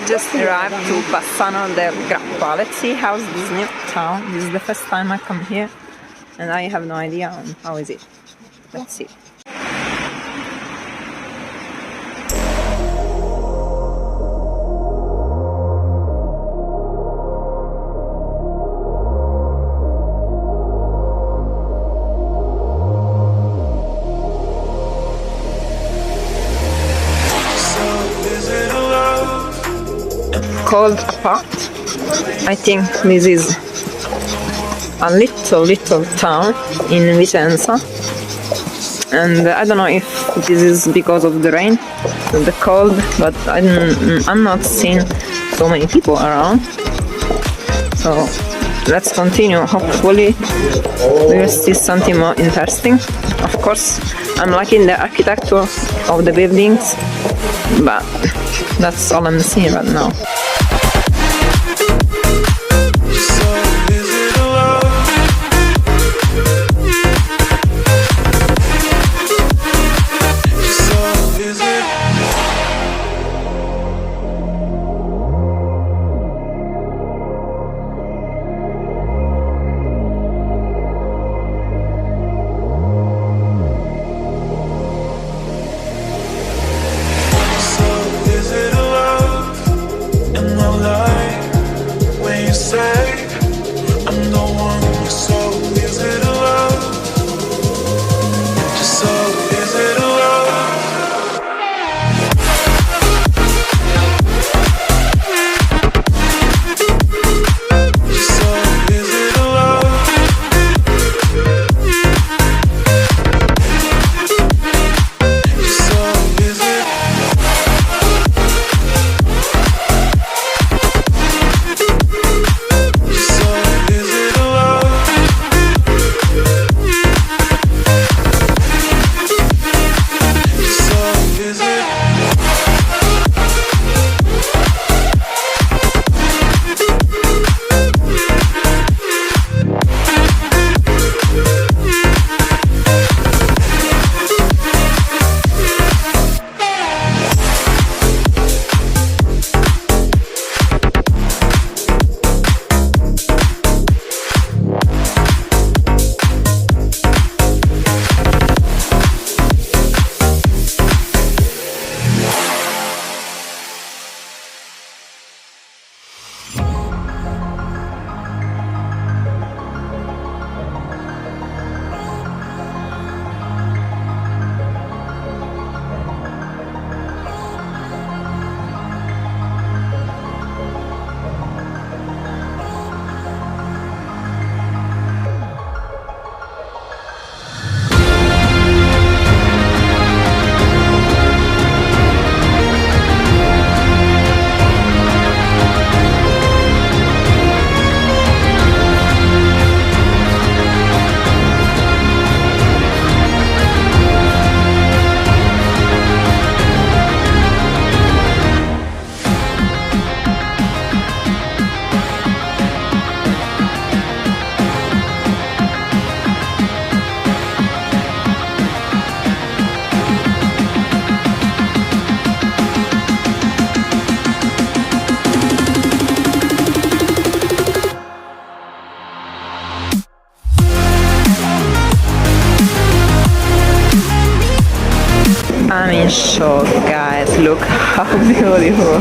just arrived to Bassano-del-Grappa. Let's see how's this new town. This is the first time I come here and I have no idea how is it. Let's see. Called apart. I think this is a little town in Vicenza, and I don't know if this is because of the rain, the cold, but I'm not seeing so many people around. So let's continue. Hopefully we will see something more interesting. Of course, I'm liking the architecture of the buildings, but that's all I'm seeing right now. I'm in shock, guys. Look how beautiful.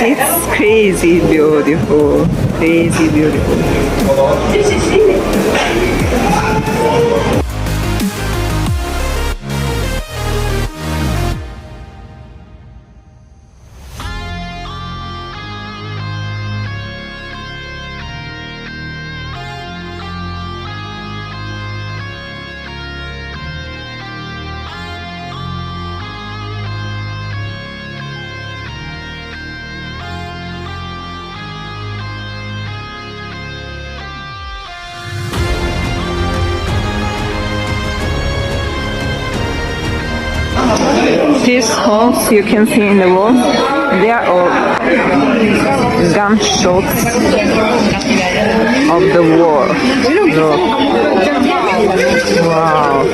It's crazy beautiful. Crazy beautiful. These holes you can see in the wall, they are all gunshots of the war. Look. Wow.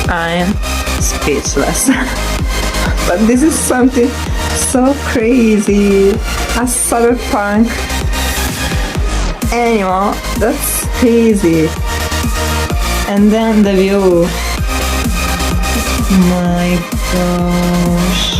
I'm speechless. But this is something so crazy. A cyberpunk animal. That's crazy. And then the view. My gosh.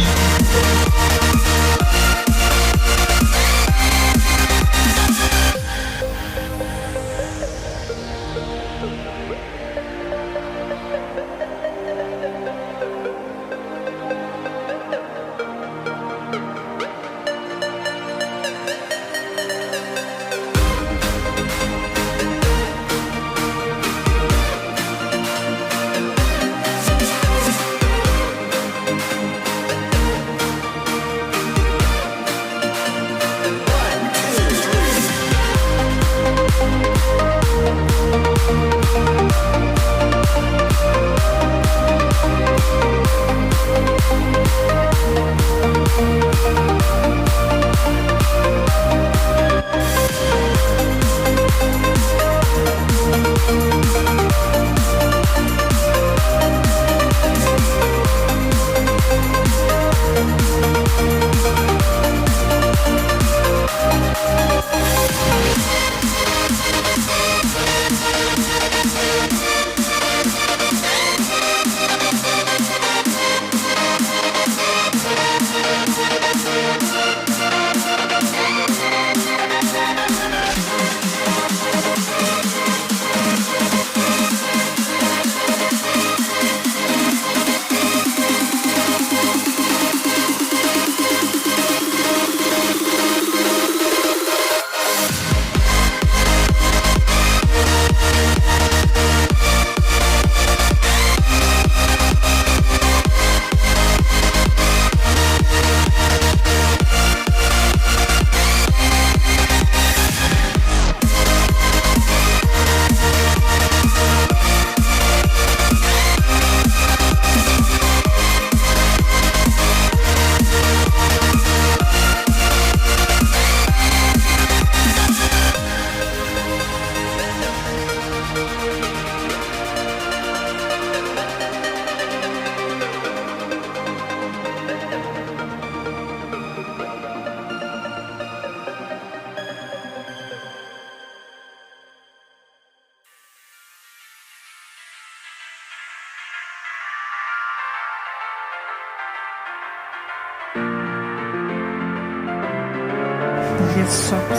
It's so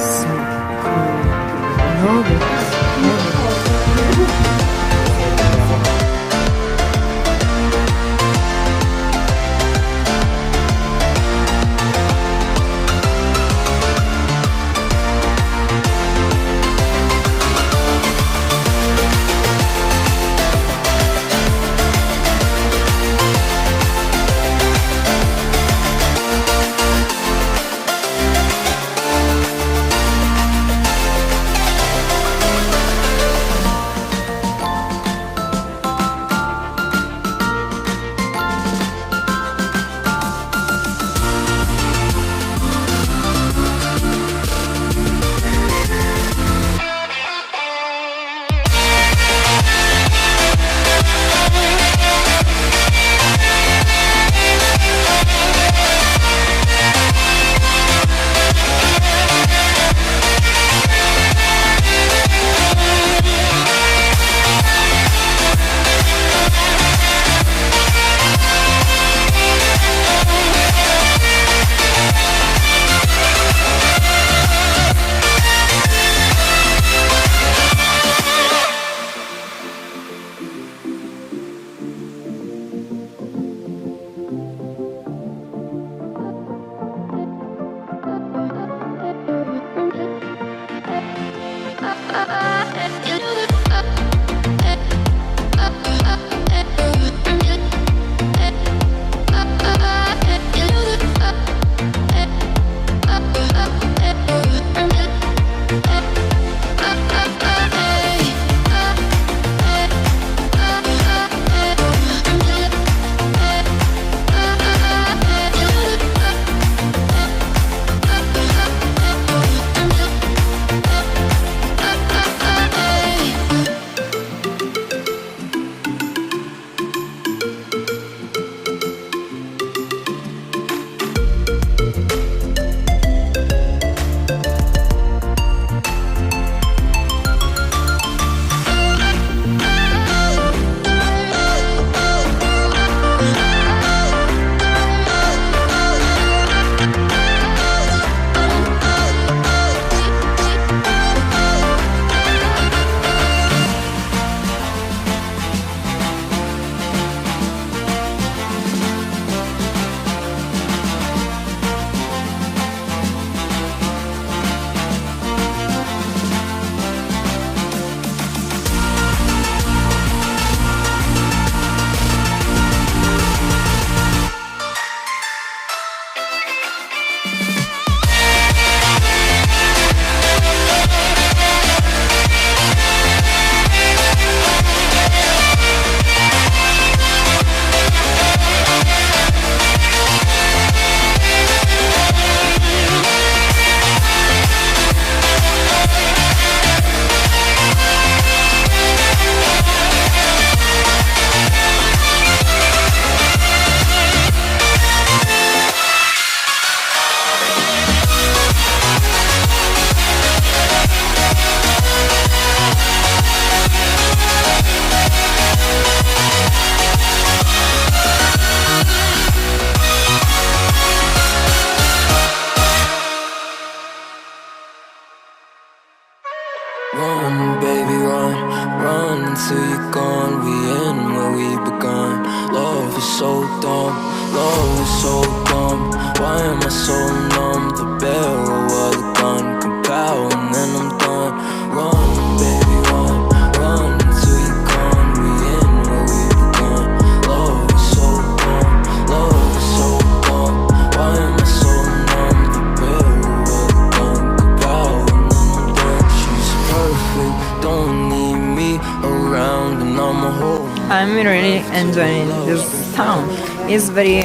Love is so dumb, love is so dumb. Why am I so numb? The barrel of the gun, compound and then I'm done. Run, baby, run, run until you're gone. We in where we begun. Love is so dumb, love is so dumb. Why am I so numb? The barrel of the gun, compound and then I'm done. She's perfect, don't need me around, and I'm a whole. I'm really enjoying this town. It's very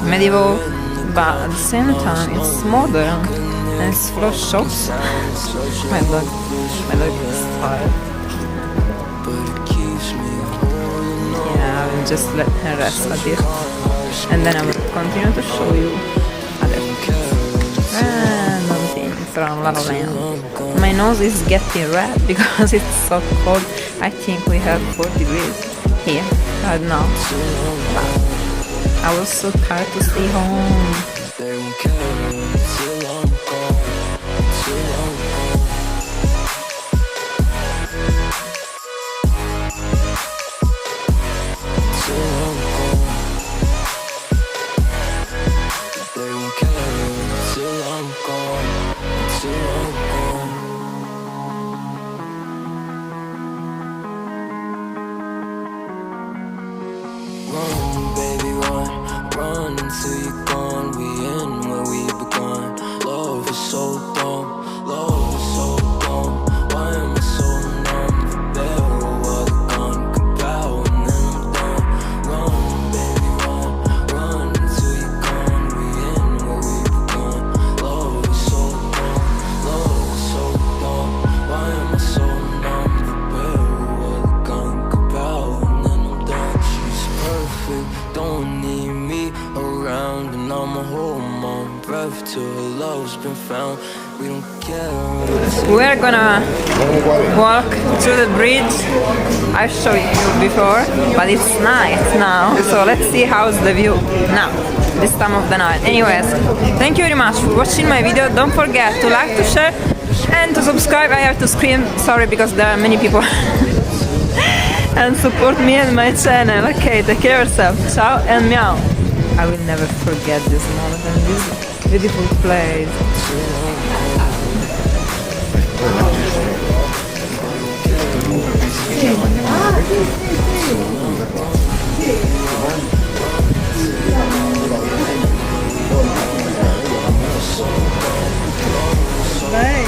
medieval, but at the same time it's modern and it's full of shops. My dog is tired. Yeah, I will just let her rest a bit, and then I will continue to show you other random things around La Land. My nose is getting red because it's so cold. I think we have 4 degrees here right now. But I was so tired to stay home. They won't care till I'm gone, till I'm gone. Till I'm gone. They won't care till I'm gone, till I'm gone. Run, baby, run, run until you're gone. We in where we begun. Love is so dumb, love is so dumb. Why am I so numb? The barrel of the gun, compound and then I'm done. Run, baby, run, run until you're gone. We in where we begun. Love is so dumb, love is so dumb. Why am I so numb? The barrel of the gun, compound and then I'm done. She's perfect, don't need me around, and I'm a whole mom. Breath till her love's been found. We don't care. We're gonna walk through the bridge I showed you before, but it's night now, so let's see how's the view now, this time of the night. Anyways, thank you very much for watching my video. Don't forget to like, to share, and to subscribe. I have to scream, sorry, because there are many people. And support me and my channel. Okay, take care of yourself. Ciao and meow. I will never forget this moment and this beautiful place. Bye.